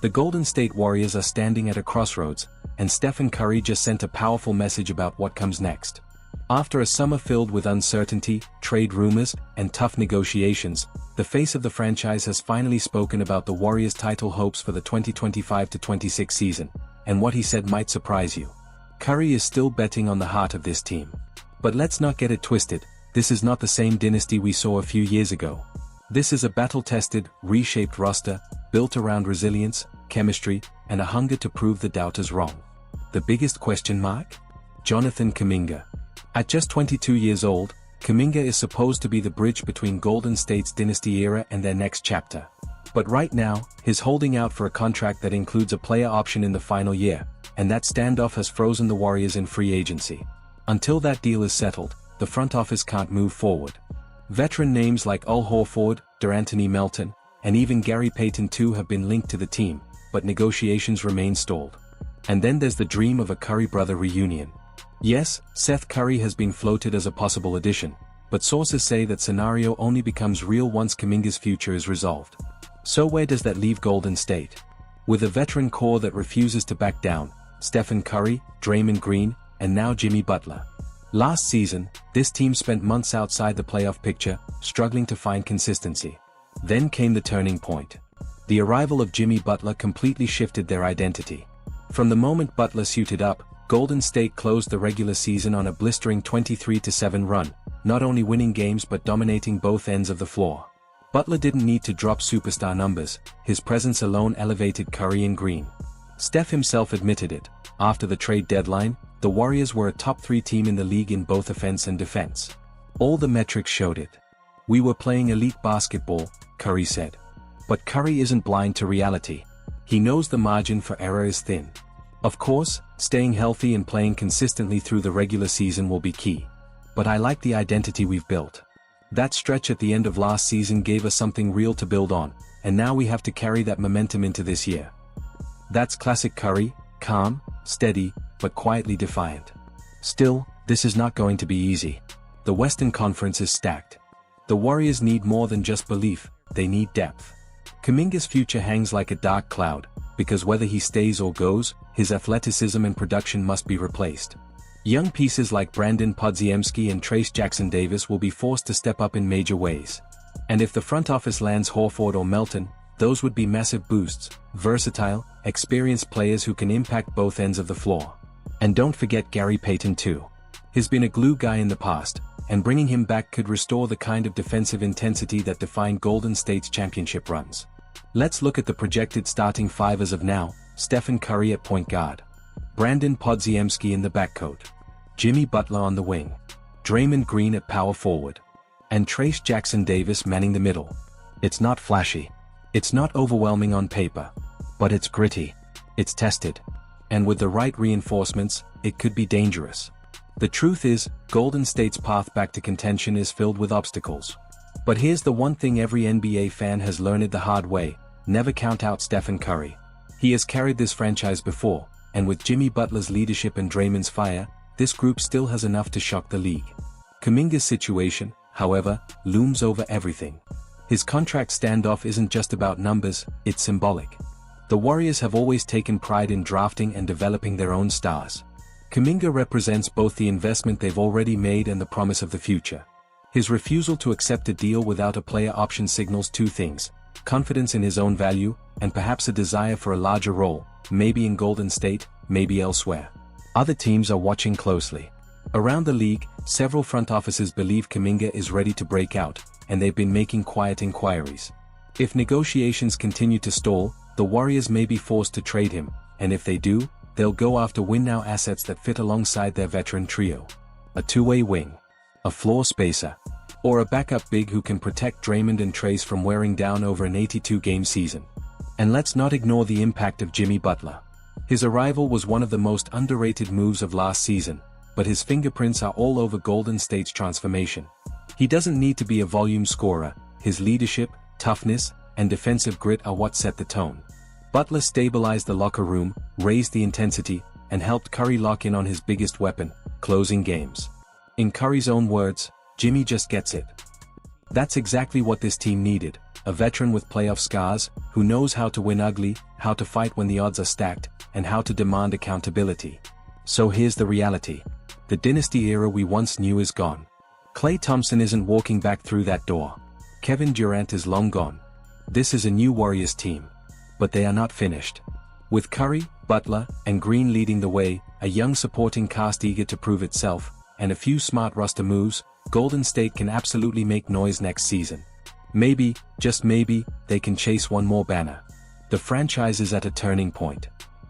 The Golden State Warriors are standing at a crossroads, and Steph Curry just sent a powerful message about what comes next. After a summer filled with uncertainty, trade rumors, and tough negotiations, the face of the franchise has finally spoken about the Warriors' title hopes for the 2025-26 season, and what he said might surprise you. Curry is still betting on the heart of this team. But let's not get it twisted, this is not the same dynasty we saw a few years ago. This is a battle-tested, reshaped roster, built around resilience, chemistry, and a hunger to prove the doubters wrong. The biggest question mark? Jonathan Kuminga. At just 22 years old, Kuminga is supposed to be the bridge between Golden State's dynasty era and their next chapter. But right now, he's holding out for a contract that includes a player option in the final year, and that standoff has frozen the Warriors in free agency. Until that deal is settled, the front office can't move forward. Veteran names like Al Horford, DeAnthony Melton, and even Gary Payton II have been linked to the team, but negotiations remain stalled. And then there's the dream of a Curry brother reunion. Yes, Seth Curry has been floated as a possible addition, but sources say that scenario only becomes real once Kuminga's future is resolved. So where does that leave Golden State? With a veteran core that refuses to back down, Stephen Curry, Draymond Green, and now Jimmy Butler. Last season, this team spent months outside the playoff picture, struggling to find consistency. Then came the turning point. The arrival of Jimmy Butler completely shifted their identity. From the moment Butler suited up, Golden State closed the regular season on a blistering 23-7 run, not only winning games but dominating both ends of the floor. Butler didn't need to drop superstar numbers, his presence alone elevated Curry and Green. Steph himself admitted it. After the trade deadline, the Warriors were a top 3 team in the league in both offense and defense. All the metrics showed it. "We were playing elite basketball," Curry said. But Curry isn't blind to reality. He knows the margin for error is thin. Of course, staying healthy and playing consistently through the regular season will be key. But I like the identity we've built. That stretch at the end of last season gave us something real to build on, and now we have to carry that momentum into this year. That's classic Curry, calm, steady, but quietly defiant. Still, this is not going to be easy. The Western Conference is stacked. The Warriors need more than just belief, they need depth. Kuminga's future hangs like a dark cloud, because whether he stays or goes, his athleticism and production must be replaced. Young pieces like Brandon Podziemski and Trace Jackson-Davis will be forced to step up in major ways. And if the front office lands Horford or Melton, those would be massive boosts, versatile, experienced players who can impact both ends of the floor. And don't forget Gary Payton II. He's been a glue guy in the past, and bringing him back could restore the kind of defensive intensity that defined Golden State's championship runs. Let's look at the projected starting 5 as of now. Stephen Curry at point guard. Brandon Podziemski in the backcourt. Jimmy Butler on the wing. Draymond Green at power forward. And Trace Jackson-Davis manning the middle. It's not flashy. It's not overwhelming on paper. But it's gritty. It's tested. And with the right reinforcements, it could be dangerous. The truth is, Golden State's path back to contention is filled with obstacles. But here's the one thing every NBA fan has learned the hard way: never count out Stephen Curry. He has carried this franchise before, and with Jimmy Butler's leadership and Draymond's fire, this group still has enough to shock the league. Kuminga's situation, however, looms over everything. His contract standoff isn't just about numbers, it's symbolic. The Warriors have always taken pride in drafting and developing their own stars. Kuminga represents both the investment they've already made and the promise of the future. His refusal to accept a deal without a player option signals two things: confidence in his own value, and perhaps a desire for a larger role, maybe in Golden State, maybe elsewhere. Other teams are watching closely. Around the league, several front offices believe Kuminga is ready to break out, and they've been making quiet inquiries. If negotiations continue to stall, the Warriors may be forced to trade him, and if they do, they'll go after win-now assets that fit alongside their veteran trio. A two-way wing. A floor spacer. Or a backup big who can protect Draymond and Trace from wearing down over an 82-game season. And let's not ignore the impact of Jimmy Butler. His arrival was one of the most underrated moves of last season, but his fingerprints are all over Golden State's transformation. He doesn't need to be a volume scorer, his leadership, toughness, and defensive grit are what set the tone. Butler stabilized the locker room, raised the intensity, and helped Curry lock in on his biggest weapon, closing games. In Curry's own words, "Jimmy just gets it." That's exactly what this team needed, a veteran with playoff scars, who knows how to win ugly, how to fight when the odds are stacked, and how to demand accountability. So here's the reality. The dynasty era we once knew is gone. Klay Thompson isn't walking back through that door. Kevin Durant is long gone. This is a new Warriors team. But they are not finished. With Curry, Butler, and Green leading the way, a young supporting cast eager to prove itself, and a few smart roster moves, Golden State can absolutely make noise next season. Maybe, just maybe, they can chase one more banner. The franchise is at a turning point.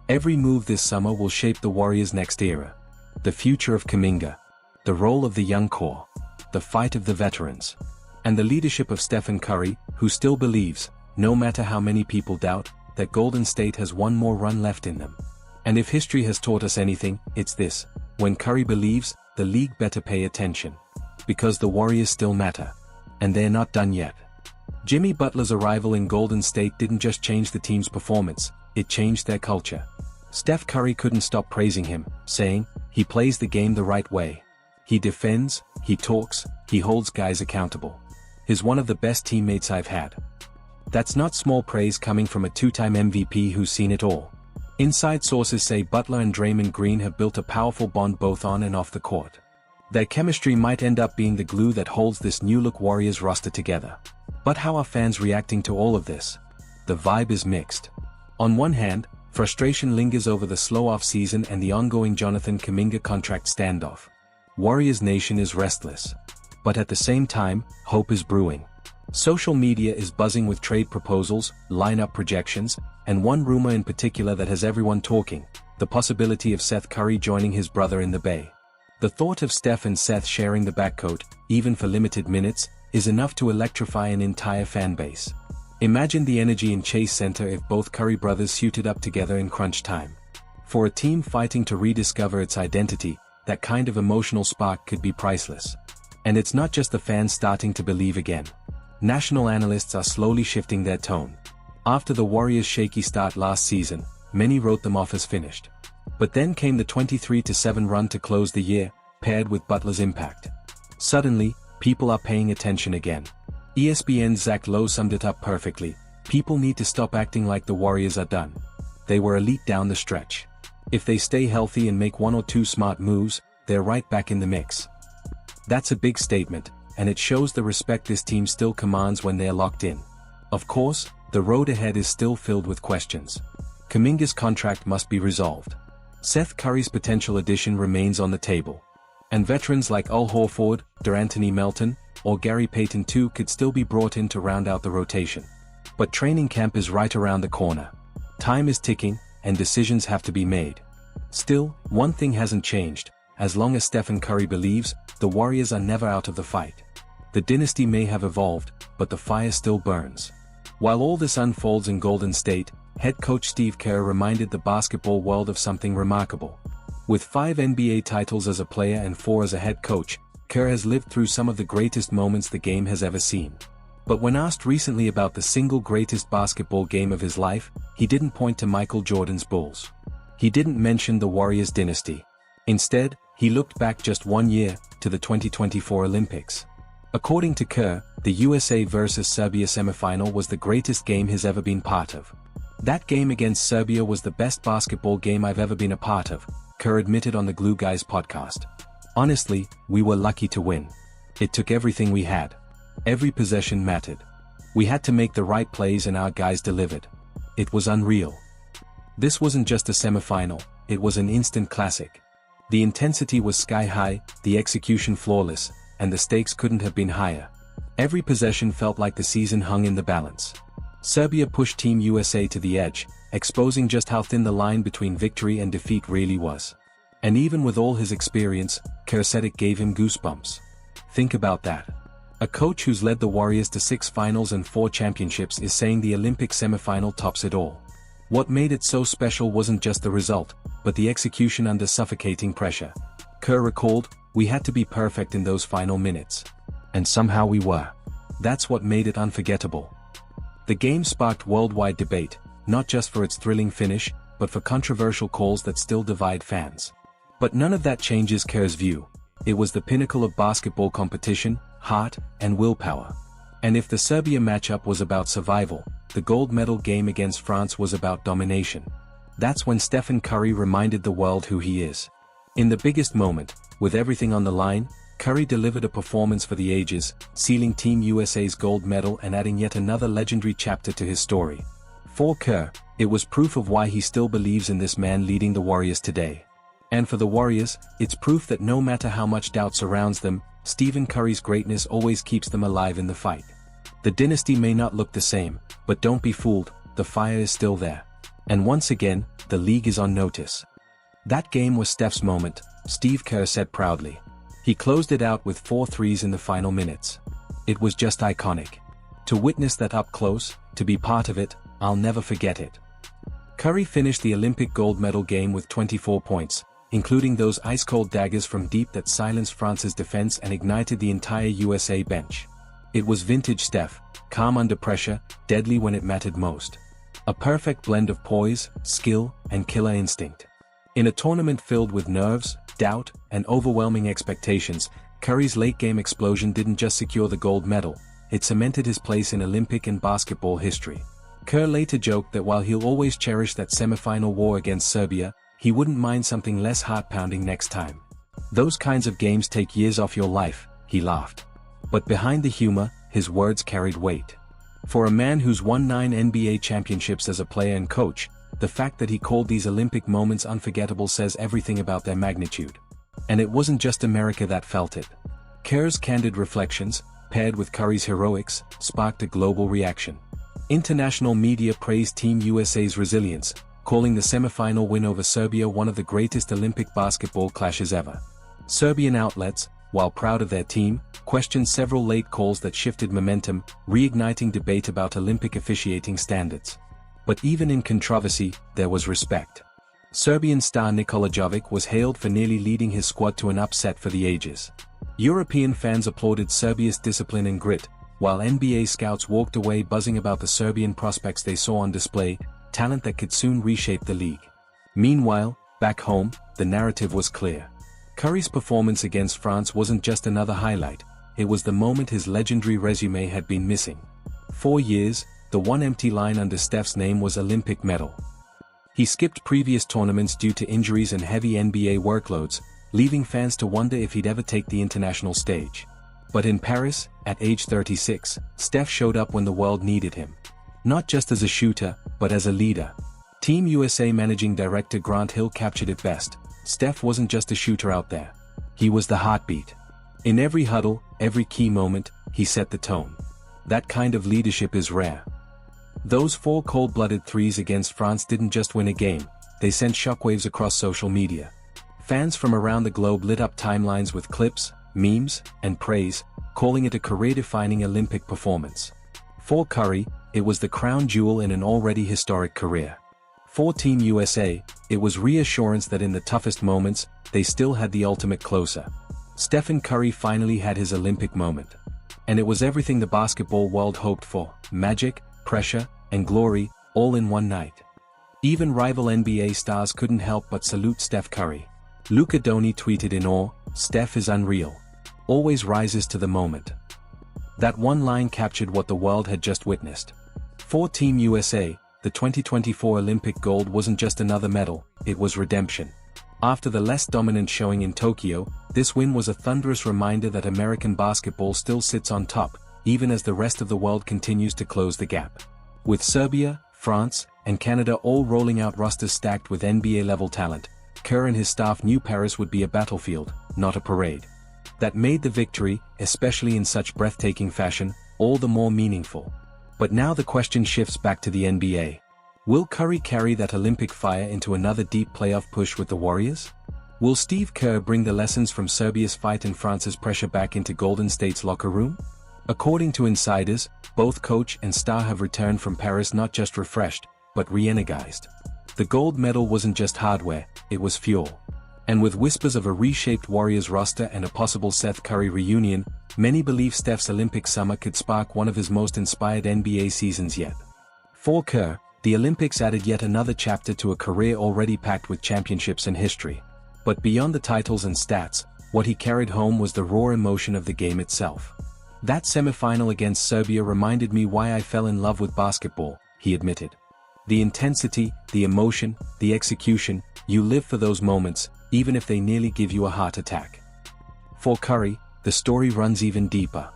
Every move this summer will shape the Warriors' next era. The future of Kuminga. The role of the young core. The fight of the veterans. And the leadership of Stephen Curry, who still believes, no matter how many people doubt, that Golden State has one more run left in them. And if history has taught us anything, it's this: when Curry believes, the league better pay attention. Because the Warriors still matter. And they're not done yet. Jimmy Butler's arrival in Golden State didn't just change the team's performance, it changed their culture. Steph Curry couldn't stop praising him, saying, "He plays the game the right way. He defends, he talks, he holds guys accountable. He's one of the best teammates I've had." That's not small praise coming from a two-time MVP who's seen it all. Inside sources say Butler and Draymond Green have built a powerful bond both on and off the court. Their chemistry might end up being the glue that holds this new-look Warriors roster together. But how are fans reacting to all of this? The vibe is mixed. On one hand, frustration lingers over the slow off-season and the ongoing Jonathan Kuminga contract standoff. Warriors Nation is restless. But at the same time, hope is brewing. Social media is buzzing with trade proposals, lineup projections, and one rumor in particular that has everyone talking: the possibility of Seth Curry joining his brother in the Bay. The thought of Steph and Seth sharing the backcoat, even for limited minutes, is enough to electrify an entire fan base. Imagine the energy in Chase Center if both Curry brothers suited up together in crunch time. For a team fighting to rediscover its identity, that kind of emotional spark could be priceless. And it's not just the fans starting to believe again. National analysts are slowly shifting their tone. After the Warriors' shaky start last season, many wrote them off as finished. But then came the 23-7 run to close the year, paired with Butler's impact. Suddenly, people are paying attention again. ESPN's Zach Lowe summed it up perfectly: people need to stop acting like the Warriors are done. They were elite down the stretch. If they stay healthy and make one or two smart moves, they're right back in the mix. That's a big statement, and it shows the respect this team still commands when they're locked in. Of course, the road ahead is still filled with questions. Kuminga's contract must be resolved. Seth Curry's potential addition remains on the table. And veterans like Al Horford, DeAnthony Melton, or Gary Payton II could still be brought in to round out the rotation. But training camp is right around the corner. Time is ticking, and decisions have to be made. Still, one thing hasn't changed: as long as Stephen Curry believes, the Warriors are never out of the fight. The dynasty may have evolved, but the fire still burns. While all this unfolds in Golden State, head coach Steve Kerr reminded the basketball world of something remarkable. With 5 NBA titles as a player and 4 as a head coach, Kerr has lived through some of the greatest moments the game has ever seen. But when asked recently about the single greatest basketball game of his life, he didn't point to Michael Jordan's Bulls. He didn't mention the Warriors dynasty. Instead, he looked back just 1 year, to the 2024 Olympics. According to Kerr, the USA vs Serbia semifinal was the greatest game he's ever been part of. That game against Serbia was the best basketball game I've ever been a part of, Kerr admitted on the Glue Guys podcast. Honestly, we were lucky to win. It took everything we had. Every possession mattered. We had to make the right plays and our guys delivered. It was unreal. This wasn't just a semifinal, it was an instant classic. The intensity was sky high, the execution flawless, and the stakes couldn't have been higher. Every possession felt like the season hung in the balance. Serbia pushed Team USA to the edge, exposing just how thin the line between victory and defeat really was. And even with all his experience, Kerr said it gave him goosebumps. Think about that. A coach who's led the Warriors to 6 finals and 4 championships is saying the Olympic semifinal tops it all. What made it so special wasn't just the result, but the execution under suffocating pressure. Kerr recalled, "We had to be perfect in those final minutes. And somehow we were. That's what made it unforgettable." The game sparked worldwide debate, not just for its thrilling finish, but for controversial calls that still divide fans. But none of that changes Kerr's view. It was the pinnacle of basketball competition, heart, and willpower. And if the Serbia matchup was about survival, the gold medal game against France was about domination. That's when Stephen Curry reminded the world who he is. In the biggest moment, with everything on the line, Curry delivered a performance for the ages, sealing Team USA's gold medal and adding yet another legendary chapter to his story. For Kerr, it was proof of why he still believes in this man leading the Warriors today. And for the Warriors, it's proof that no matter how much doubt surrounds them, Stephen Curry's greatness always keeps them alive in the fight. The dynasty may not look the same, but don't be fooled, the fire is still there. And once again, the league is on notice. That game was Steph's moment, Steve Kerr said proudly. He closed it out with 4 threes in the final minutes. It was just iconic. To witness that up close, to be part of it, I'll never forget it. Curry finished the Olympic gold medal game with 24 points, including those ice-cold daggers from deep that silenced France's defense and ignited the entire USA bench. It was vintage Steph, calm under pressure, deadly when it mattered most. A perfect blend of poise, skill, and killer instinct. In a tournament filled with nerves, doubt, and overwhelming expectations, Curry's late-game explosion didn't just secure the gold medal, it cemented his place in Olympic and basketball history. Kerr later joked that while he'll always cherish that semifinal war against Serbia, he wouldn't mind something less heart-pounding next time. Those kinds of games take years off your life, he laughed. But behind the humor, his words carried weight. For a man who's won 9 NBA championships as a player and coach, the fact that he called these Olympic moments unforgettable says everything about their magnitude. And it wasn't just America that felt it. Kerr's candid reflections, paired with Curry's heroics, sparked a global reaction. International media praised Team USA's resilience, calling the semifinal win over Serbia one of the greatest Olympic basketball clashes ever. Serbian outlets, while proud of their team, questioned several late calls that shifted momentum, reigniting debate about Olympic officiating standards. But even in controversy, there was respect. Serbian star Nikola Jovic was hailed for nearly leading his squad to an upset for the ages. European fans applauded Serbia's discipline and grit, while NBA scouts walked away buzzing about the Serbian prospects they saw on display, talent that could soon reshape the league. Meanwhile, back home, the narrative was clear. Curry's performance against France wasn't just another highlight, it was the moment his legendary resume had been missing. 4 years, the one empty line under Steph's name was Olympic medal. He skipped previous tournaments due to injuries and heavy NBA workloads, leaving fans to wonder if he'd ever take the international stage. But in Paris, at age 36, Steph showed up when the world needed him. Not just as a shooter, but as a leader. Team USA Managing Director Grant Hill captured it best. Steph wasn't just a shooter out there. He was the heartbeat. In every huddle, every key moment, he set the tone. That kind of leadership is rare. Those 4 cold-blooded threes against France didn't just win a game, they sent shockwaves across social media. Fans from around the globe lit up timelines with clips, memes, and praise, calling it a career-defining Olympic performance. For Curry, it was the crown jewel in an already historic career. For Team USA, it was reassurance that in the toughest moments, they still had the ultimate closer. Stephen Curry finally had his Olympic moment. And it was everything the basketball world hoped for: magic, pressure, and glory, all in one night. Even rival NBA stars couldn't help but salute Steph Curry. Luka Doncic tweeted in awe, "Steph is unreal. Always rises to the moment." That one line captured what the world had just witnessed. For Team USA, the 2024 Olympic gold wasn't just another medal, it was redemption. After the less dominant showing in Tokyo, this win was a thunderous reminder that American basketball still sits on top, even as the rest of the world continues to close the gap. With Serbia, France, and Canada all rolling out rosters stacked with NBA-level talent, Kerr and his staff knew Paris would be a battlefield, not a parade. That made the victory, especially in such breathtaking fashion, all the more meaningful. But now the question shifts back to the NBA. Will Curry carry that Olympic fire into another deep playoff push with the Warriors? Will Steve Kerr bring the lessons from Serbia's fight and France's pressure back into Golden State's locker room? According to insiders, both coach and star have returned from Paris not just refreshed, but re-energized. The gold medal wasn't just hardware, it was fuel. And with whispers of a reshaped Warriors roster and a possible Seth Curry reunion, many believe Steph's Olympic summer could spark one of his most inspired NBA seasons yet. For Kerr, the Olympics added yet another chapter to a career already packed with championships and history. But beyond the titles and stats, what he carried home was the raw emotion of the game itself. That semifinal against Serbia reminded me why I fell in love with basketball, he admitted. The intensity, the emotion, the execution, you live for those moments, even if they nearly give you a heart attack. For Curry, the story runs even deeper.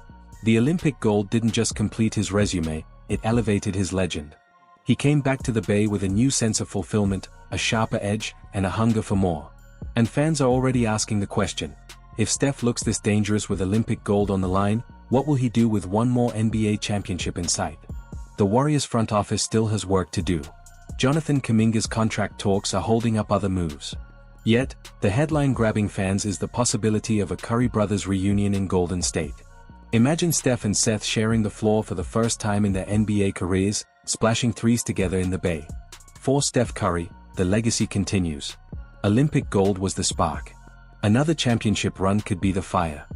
The Olympic gold didn't just complete his resume, it elevated his legend. He came back to the Bay with a new sense of fulfillment, a sharper edge, and a hunger for more. And fans are already asking the question, if Steph looks this dangerous with Olympic gold on the line, what will he do with one more NBA championship in sight? The Warriors front office still has work to do. Jonathan Kuminga's contract talks are holding up other moves. Yet, the headline-grabbing fans is the possibility of a Curry brothers reunion in Golden State. Imagine Steph and Seth sharing the floor for the first time in their NBA careers, splashing threes together in the Bay. For Steph Curry, the legacy continues. Olympic gold was the spark. Another championship run could be the fire.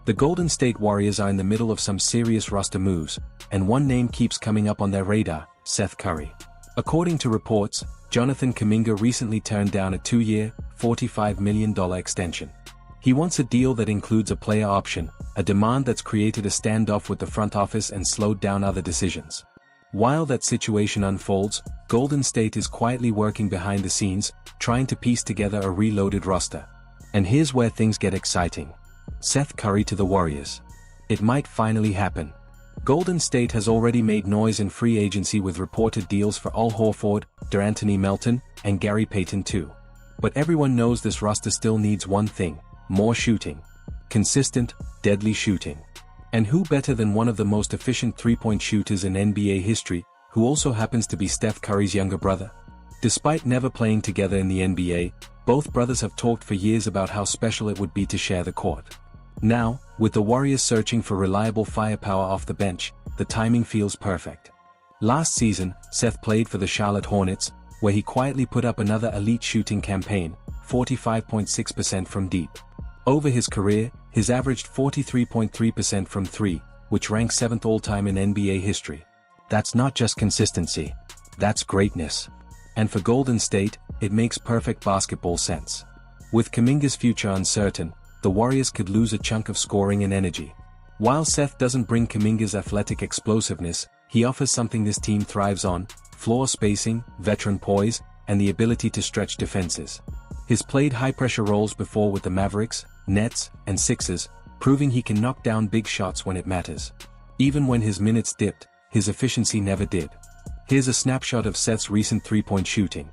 The Golden State Warriors are in the middle of some serious roster moves, and one name keeps coming up on their radar, Seth Curry. According to reports, Jonathan Kuminga recently turned down a 2-year, $45 million extension. He wants a deal that includes a player option, a demand that's created a standoff with the front office and slowed down other decisions. While that situation unfolds, Golden State is quietly working behind the scenes, trying to piece together a reloaded roster. And here's where things get exciting. Seth Curry to the Warriors. It might finally happen. Golden State has already made noise in free agency with reported deals for Al Horford, DeAnthony Melton, and Gary Payton too. But everyone knows this roster still needs one thing: more shooting. Consistent, deadly shooting. And who better than one of the most efficient three-point shooters in NBA history, who also happens to be Steph Curry's younger brother? Despite never playing together in the NBA, both brothers have talked for years about how special it would be to share the court. Now, with the Warriors searching for reliable firepower off the bench, the timing feels perfect. Last season, Seth played for the Charlotte Hornets, where he quietly put up another elite shooting campaign, 45.6% from deep. Over his career, he's averaged 43.3% from three, which ranks 7th all-time in NBA history. That's not just consistency. That's greatness. And for Golden State, it makes perfect basketball sense. With Kuminga's future uncertain, the Warriors could lose a chunk of scoring and energy. While Seth doesn't bring Kuminga's athletic explosiveness, he offers something this team thrives on: floor spacing, veteran poise, and the ability to stretch defenses. He's played high-pressure roles before with the Mavericks, Nets, and Sixers, proving he can knock down big shots when it matters. Even when his minutes dipped, his efficiency never did. Here's a snapshot of Seth's recent three-point shooting.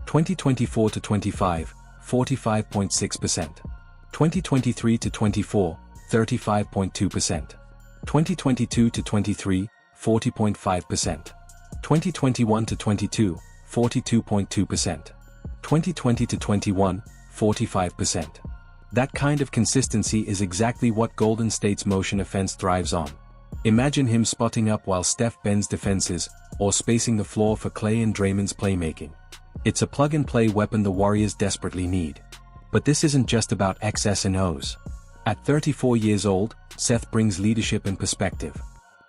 2024-25, 45.6%. 2023-24, 35.2%. 2022-23, 40.5%. 2021-22, 42.2%. 2020-21, 45%. That kind of consistency is exactly what Golden State's motion offense thrives on. Imagine him spotting up while Steph bends defenses, or spacing the floor for Klay and Draymond's playmaking. It's a plug-and-play weapon the Warriors desperately need. But this isn't just about X's and O's. At 34 years old, Seth brings leadership and perspective.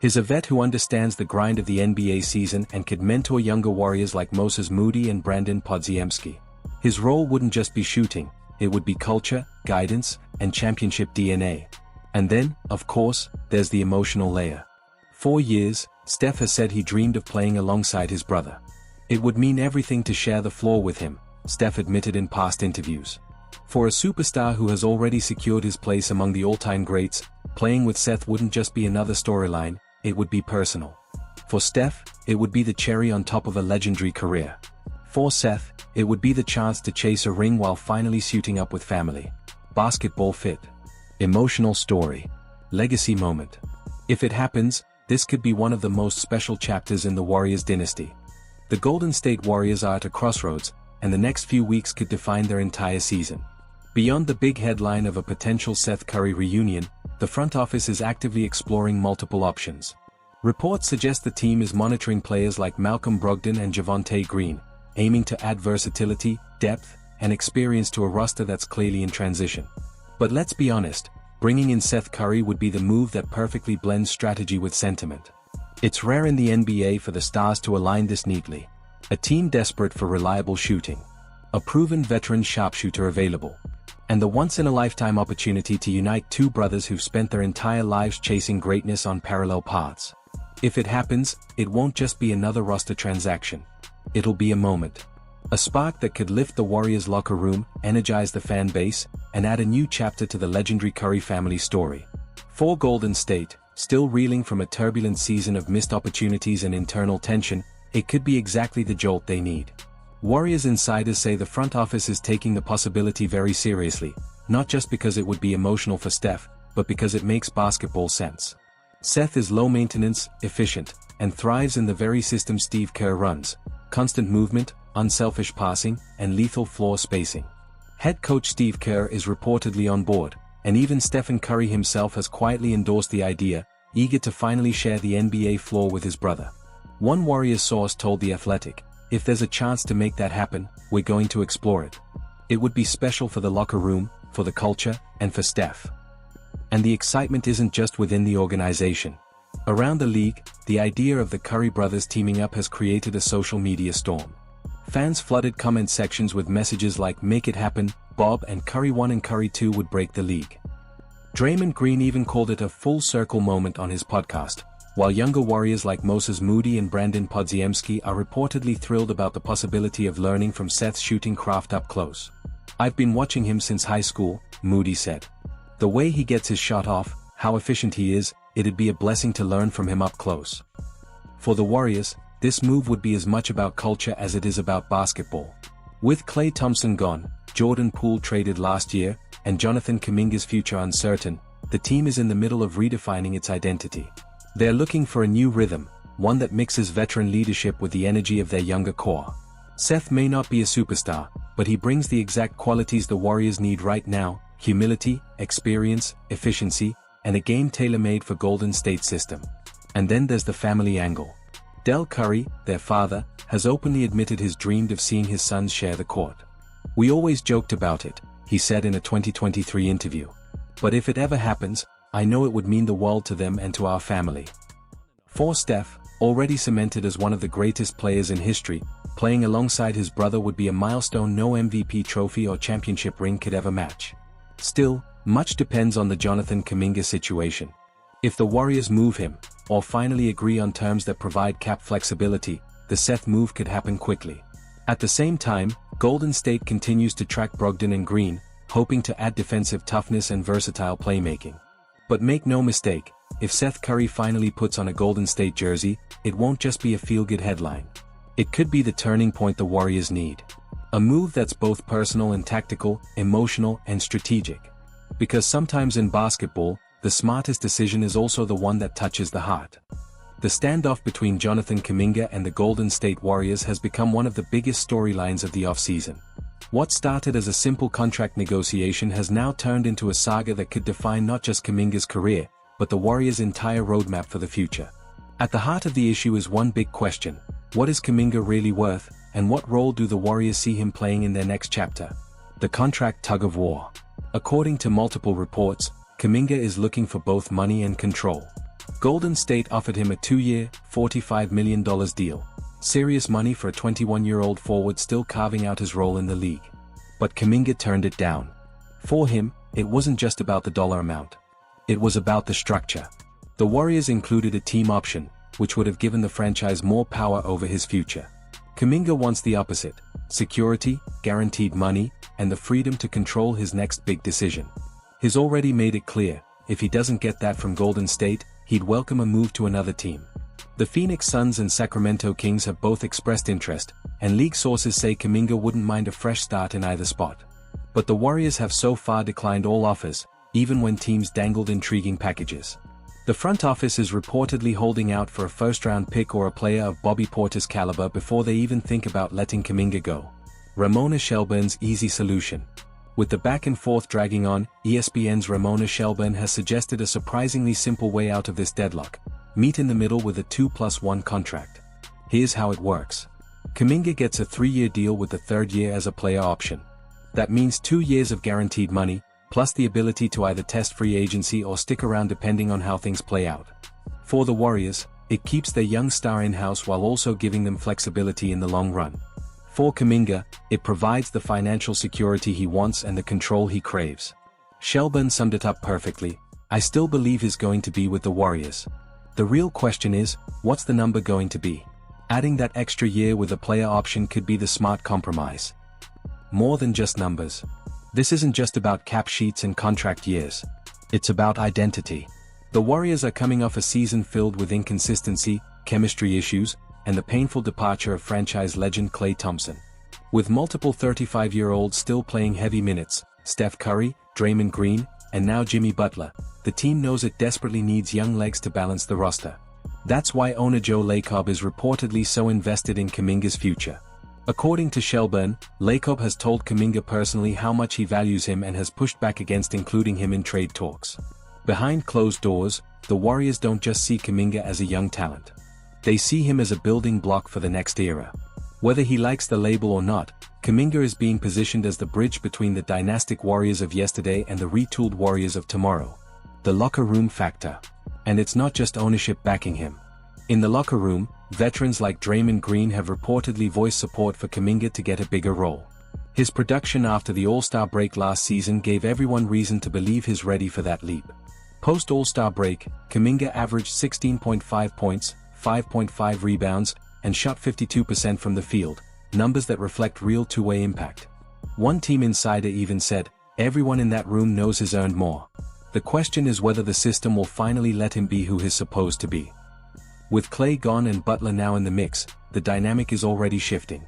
He's a vet who understands the grind of the NBA season and could mentor younger Warriors like Moses Moody and Brandon Podziemski. His role wouldn't just be shooting, it would be culture, guidance, and championship DNA. And then, of course, there's the emotional layer. For years, Steph has said he dreamed of playing alongside his brother. It would mean everything to share the floor with him, Steph admitted in past interviews. For a superstar who has already secured his place among the all-time greats, playing with Seth wouldn't just be another storyline, it would be personal. For Steph, it would be the cherry on top of a legendary career. For Seth, it would be the chance to chase a ring while finally suiting up with family. Basketball fit. Emotional story. Legacy moment. If it happens, this could be one of the most special chapters in the Warriors dynasty. The Golden State Warriors are at a crossroads, and the next few weeks could define their entire season. Beyond the big headline of a potential Seth Curry reunion, the front office is actively exploring multiple options. Reports suggest the team is monitoring players like Malcolm Brogdon and Javonte Green, aiming to add versatility, depth, and experience to a roster that's clearly in transition. But let's be honest, bringing in Seth Curry would be the move that perfectly blends strategy with sentiment. It's rare in the NBA for the stars to align this neatly. A team desperate for reliable shooting. A proven veteran sharpshooter available. And the once-in-a-lifetime opportunity to unite two brothers who've spent their entire lives chasing greatness on parallel paths. If it happens, it won't just be another roster transaction. It'll be a moment. A spark that could lift the Warriors' locker room, energize the fan base, and add a new chapter to the legendary Curry family story. For Golden State, still reeling from a turbulent season of missed opportunities and internal tension, it could be exactly the jolt they need. Warriors insiders say the front office is taking the possibility very seriously, not just because it would be emotional for Steph, but because it makes basketball sense. Seth is low-maintenance, efficient, and thrives in the very system Steve Kerr runs: constant movement, unselfish passing, and lethal floor spacing. Head coach Steve Kerr is reportedly on board, and even Stephen Curry himself has quietly endorsed the idea, eager to finally share the NBA floor with his brother. One Warriors source told The Athletic, "If there's a chance to make that happen, we're going to explore it. It would be special for the locker room, for the culture, and for Steph." And the excitement isn't just within the organization. Around the league, the idea of the Curry brothers teaming up has created a social media storm. Fans flooded comment sections with messages like "Make it happen, Bob," and "Curry 1 and Curry 2 would break the league." Draymond Green even called it a full circle moment on his podcast, while younger Warriors like Moses Moody and Brandon Podziemski are reportedly thrilled about the possibility of learning from Seth's shooting craft up close. "I've been watching him since high school," Moody said. "The way he gets his shot off, how efficient he is, it'd be a blessing to learn from him up close." For the Warriors, this move would be as much about culture as it is about basketball. With Klay Thompson gone, Jordan Poole traded last year, and Jonathan Kuminga's future uncertain, the team is in the middle of redefining its identity. They're looking for a new rhythm, one that mixes veteran leadership with the energy of their younger core. Seth may not be a superstar, but he brings the exact qualities the Warriors need right now: humility, experience, efficiency, and a game tailor-made for Golden State's system. And then there's the family angle. Del Curry, their father, has openly admitted he's dreamed of seeing his sons share the court. "We always joked about it," he said in a 2023 interview. "But if it ever happens, I know it would mean the world to them and to our family." For Steph, already cemented as one of the greatest players in history, playing alongside his brother would be a milestone no MVP trophy or championship ring could ever match. Still, much depends on the Jonathan Kuminga situation. If the Warriors move him, or finally agree on terms that provide cap flexibility, the Seth move could happen quickly. At the same time, Golden State continues to track Brogdon and Green, hoping to add defensive toughness and versatile playmaking. But make no mistake, if Seth Curry finally puts on a Golden State jersey, it won't just be a feel-good headline. It could be the turning point the Warriors need. A move that's both personal and tactical, emotional and strategic. Because sometimes in basketball, the smartest decision is also the one that touches the heart. The standoff between Jonathan Kuminga and the Golden State Warriors has become one of the biggest storylines of the offseason. What started as a simple contract negotiation has now turned into a saga that could define not just Kuminga's career, but the Warriors' entire roadmap for the future. At the heart of the issue is one big question: what is Kuminga really worth, and what role do the Warriors see him playing in their next chapter? The contract tug-of-war. According to multiple reports, Kuminga is looking for both money and control. Golden State offered him a 2-year, $45 million deal. Serious money for a 21-year-old forward still carving out his role in the league. But Kuminga turned it down. For him, it wasn't just about the dollar amount. It was about the structure. The Warriors included a team option, which would have given the franchise more power over his future. Kuminga wants the opposite: security, guaranteed money, and the freedom to control his next big decision. He's already made it clear, if he doesn't get that from Golden State, he'd welcome a move to another team. The Phoenix Suns and Sacramento Kings have both expressed interest, and league sources say Kuminga wouldn't mind a fresh start in either spot. But the Warriors have so far declined all offers, even when teams dangled intriguing packages. The front office is reportedly holding out for a first-round pick or a player of Bobby Portis' caliber before they even think about letting Kuminga go. Ramona Shelburne's easy solution. With the back and forth dragging on, ESPN's Ramona Shelburne has suggested a surprisingly simple way out of this deadlock: meet in the middle with a 2+1 contract. Here's how it works. Kuminga gets a 3-year deal with the 3rd year as a player option. That means 2 years of guaranteed money, plus the ability to either test free agency or stick around depending on how things play out. For the Warriors, it keeps their young star in-house while also giving them flexibility in the long run. For Kuminga, it provides the financial security he wants and the control he craves. Shelburne summed it up perfectly: "I still believe he's going to be with the Warriors. The real question is, what's the number going to be? Adding that extra year with a player option could be the smart compromise. More than just numbers. This isn't just about cap sheets and contract years. It's about identity. The Warriors are coming off a season filled with inconsistency, chemistry issues, and the painful departure of franchise legend Klay Thompson. With multiple 35-year-olds still playing heavy minutes, Steph Curry, Draymond Green, and now Jimmy Butler, the team knows it desperately needs young legs to balance the roster. That's why owner Joe Lacob is reportedly so invested in Kuminga's future. According to Shelburne, Lacob has told Kuminga personally how much he values him and has pushed back against including him in trade talks. Behind closed doors, the Warriors don't just see Kuminga as a young talent. They see him as a building block for the next era. Whether he likes the label or not, Kuminga is being positioned as the bridge between the dynastic Warriors of yesterday and the retooled Warriors of tomorrow. The locker room factor. And it's not just ownership backing him. In the locker room, veterans like Draymond Green have reportedly voiced support for Kuminga to get a bigger role. His production after the All-Star break last season gave everyone reason to believe he's ready for that leap. Post-All-Star break, Kuminga averaged 16.5 points, 5.5 rebounds, and shot 52% from the field, numbers that reflect real two-way impact. One team insider even said, "Everyone in that room knows he's earned more." The question is whether the system will finally let him be who he's supposed to be. With Klay gone and Butler now in the mix, the dynamic is already shifting.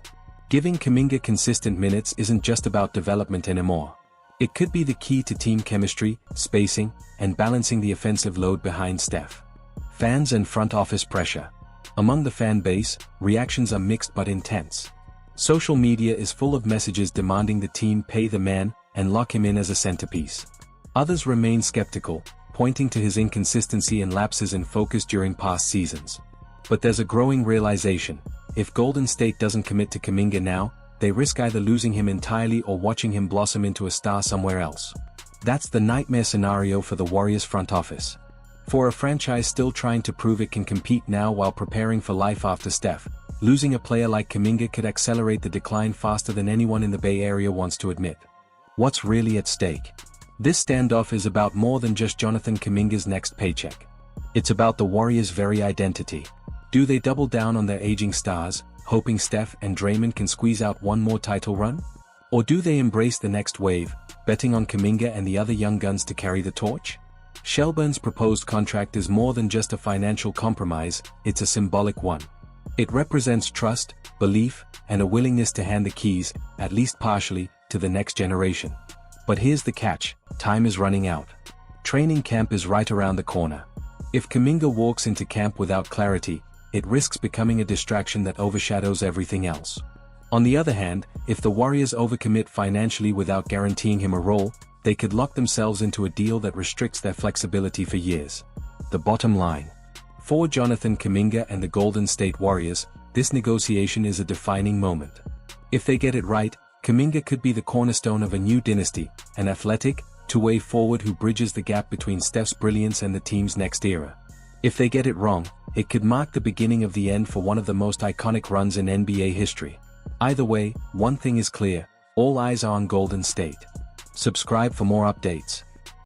Giving Kuminga consistent minutes isn't just about development anymore. It could be the key to team chemistry, spacing, and balancing the offensive load behind Steph. Fans and front office pressure. Among the fan base, reactions are mixed but intense. Social media is full of messages demanding the team pay the man and lock him in as a centerpiece. Others remain skeptical, pointing to his inconsistency and lapses in focus during past seasons. But there's a growing realization: if Golden State doesn't commit to Kuminga now, they risk either losing him entirely or watching him blossom into a star somewhere else. That's the nightmare scenario for the Warriors front office. For a franchise still trying to prove it can compete now while preparing for life after Steph, losing a player like Kuminga could accelerate the decline faster than anyone in the Bay Area wants to admit. What's really at stake? This standoff is about more than just Jonathan Kuminga's next paycheck. It's about the Warriors' very identity. Do they double down on their aging stars, hoping Steph and Draymond can squeeze out one more title run? Or do they embrace the next wave, betting on Kuminga and the other young guns to carry the torch? Shelburne's proposed contract is more than just a financial compromise, it's a symbolic one. It represents trust, belief, and a willingness to hand the keys, at least partially, to the next generation. But here's the catch: time is running out. Training camp is right around the corner. If Kuminga walks into camp without clarity, it risks becoming a distraction that overshadows everything else. On the other hand, if the Warriors overcommit financially without guaranteeing him a role, they could lock themselves into a deal that restricts their flexibility for years. The bottom line. For Jonathan Kuminga and the Golden State Warriors, this negotiation is a defining moment. If they get it right, Kuminga could be the cornerstone of a new dynasty, an athletic, two-way forward who bridges the gap between Steph's brilliance and the team's next era. If they get it wrong, it could mark the beginning of the end for one of the most iconic runs in NBA history. Either way, one thing is clear: all eyes are on Golden State. Subscribe for more updates.